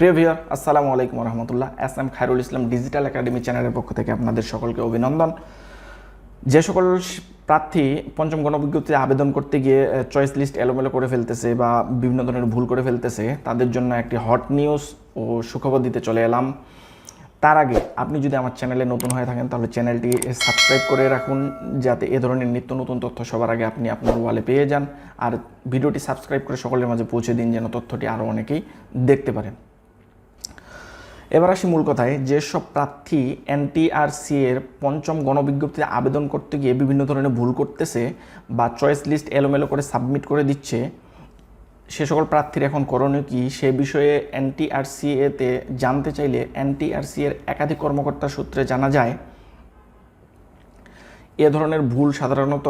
প্রিয় ভিউয়ার, আসসালামু আলাইকুম রহমতুল্লাহ। S M Khairul Islam digital academy চ্যানেলের পক্ষ থেকে আপনাদের সকলকে অভিনন্দন। যে সকল প্রার্থী পঞ্চম গণবিজ্ঞপ্তিতে আবেদন করতে গিয়ে চয়েস লিস্ট এলোমেলো করে ফেলতেছে বা বিভিন্ন ধরনের ভুল করে ফেলতেছে, তাদের জন্য একটি হট নিউজ ও সুখবর দিতে চলে এলাম। তার আগে আপনি যদি আমার চ্যানেলে নতুন হয়ে থাকেন তাহলে চ্যানেলটি সাবস্ক্রাইব করে রাখুন, যাতে এ ধরনের নিত্য নতুন তথ্য সবার আগে আপনি আপনার ওয়ালে পেয়ে যান। আর ভিডিওটি সাবস্ক্রাইব করে সকলের মাঝে পৌঁছে দিন, যেন তথ্যটি আরও অনেকেই দেখতে পারেন। এবার আসি মূল কথায়। যেসব প্রার্থী এনটিআরসি এর পঞ্চম গণবিজ্ঞপ্তিতে আবেদন করতে গিয়ে বিভিন্ন ধরনের ভুল করতেছে বা চয়েস লিস্ট এলোমেলো করে সাবমিট করে দিচ্ছে, সে সকল প্রার্থীর এখন করণীয় কী সে বিষয়ে এনটিআরসি এতে জানতে চাইলে এনটিআরসি এর একাধিক কর্মকর্তার সূত্রে জানা যায়, এ ধরনের ভুল সাধারণত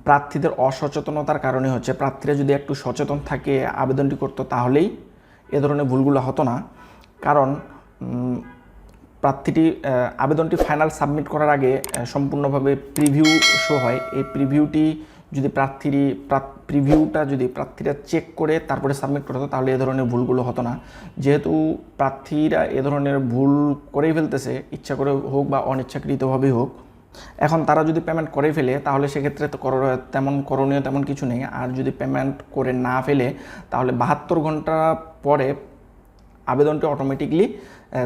প্রার্থীদের অসচেতনতার কারণে হচ্ছে। প্রার্থীরা যদি একটু সচেতন থাকে আবেদনটি করতো, তাহলেই এ ধরনের ভুলগুলো হতো না। কারণ প্রার্থীটি আবেদনটি ফাইনাল সাবমিট করার আগে সম্পূর্ণভাবে প্রিভিউ শো হয়। এই প্রিভিউটা যদি প্রার্থীরা চেক করে তারপরে সাবমিট করতো, তাহলে এ ধরনের ভুলগুলো হতো না। যেহেতু প্রার্থীরা এ ধরনের ভুল করেই ফেলতেছে, ইচ্ছা করে হোক বা অনিচ্ছাকৃতভাবেই হোক, এখন তারা যদি পেমেন্ট করে ফেলে তাহলে সেক্ষেত্রে তো তেমন করণীয় তেমন কিছু নেই। আর যদি পেমেন্ট করে না ফেলে তাহলে 72 ঘন্টা পরে আবেদনটি অটোমেটিকলি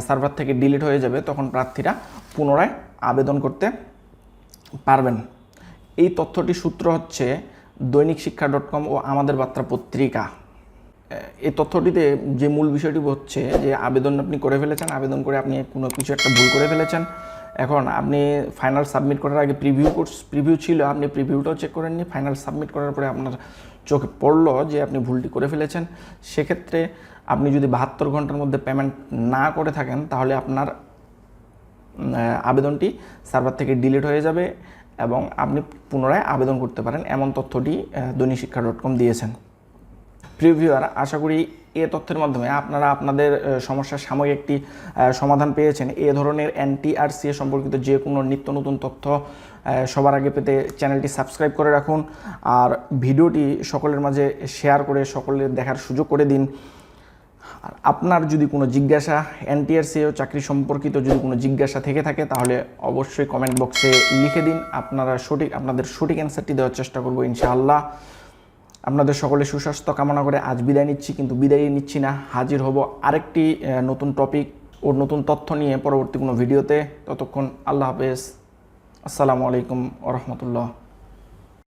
সার্ভার থেকে ডিলিট হয়ে যাবে, তখন প্রার্থীরা পুনরায় আবেদন করতে পারবেন। এই তথ্যটি সূত্র হচ্ছে দৈনিকশিক্ষা.com ও আমাদের বার্তা পত্রিকা। এই তথ্যটিতে যে মূল বিষয়টি হচ্ছে যে আবেদন আপনি করে ফেলেছেন, আবেদন করে আপনি কোনো কিছু একটা ভুল করে ফেলেছেন। এখন আপনি ফাইনাল সাবমিট করার আগে প্রিভিউ ছিল, আপনি প্রিভিউটাও চেক করেননি। ফাইনাল সাবমিট করার পরে আপনার চোখে পড়লো যে আপনি ভুলটি করে ফেলেছেন। সেক্ষেত্রে আপনি যদি 72 ঘন্টার মধ্যে পেমেন্ট না করে থাকেন, তাহলে আপনার আবেদনটি সার্ভার থেকে ডিলিট হয়ে যাবে এবং আপনি পুনরায় আবেদন করতে পারেন, এমন তথ্যটি দৈনিকশিক্ষা.com দিয়েছেন। প্রিভিউয়ার, আশা করি এ তথ্যের মাধ্যমে আপনারা আপনাদের সমস্যার সাময়িক একটি সমাধান পেয়েছেন। এ ধরনের এনটিআরসি সম্পর্কিত যে কোনো নিত্য নতুন তথ্য সবার আগে পেতে চ্যানেলটি সাবস্ক্রাইব করে রাখুন। আর ভিডিওটি সকলের মাঝে শেয়ার করে সকলের দেখার সুযোগ করে দিন। আর আপনার যদি কোনো জিজ্ঞাসা এনটিআরসি ও চাকরি সম্পর্কিত যদি কোনো জিজ্ঞাসা থেকে থাকে, তাহলে অবশ্যই কমেন্ট বক্সে লিখে দিন। আপনাদের সঠিক অ্যান্সারটি দেওয়ার চেষ্টা করব ইনশাআল্লাহ। আপনাদের সকলের সুস্বাস্থ্য কামনা করে আজ বিদায় নিচ্ছি, কিন্তু বিদায় নিচ্ছি না, হাজির হব আরেকটি নতুন টপিক ও নতুন তথ্য নিয়ে পরবর্তী কোনো ভিডিওতে। ততক্ষণ আল্লাহ হাফেজ, আসসালামু আলাইকুম ওয়া রাহমাতুল্লাহ।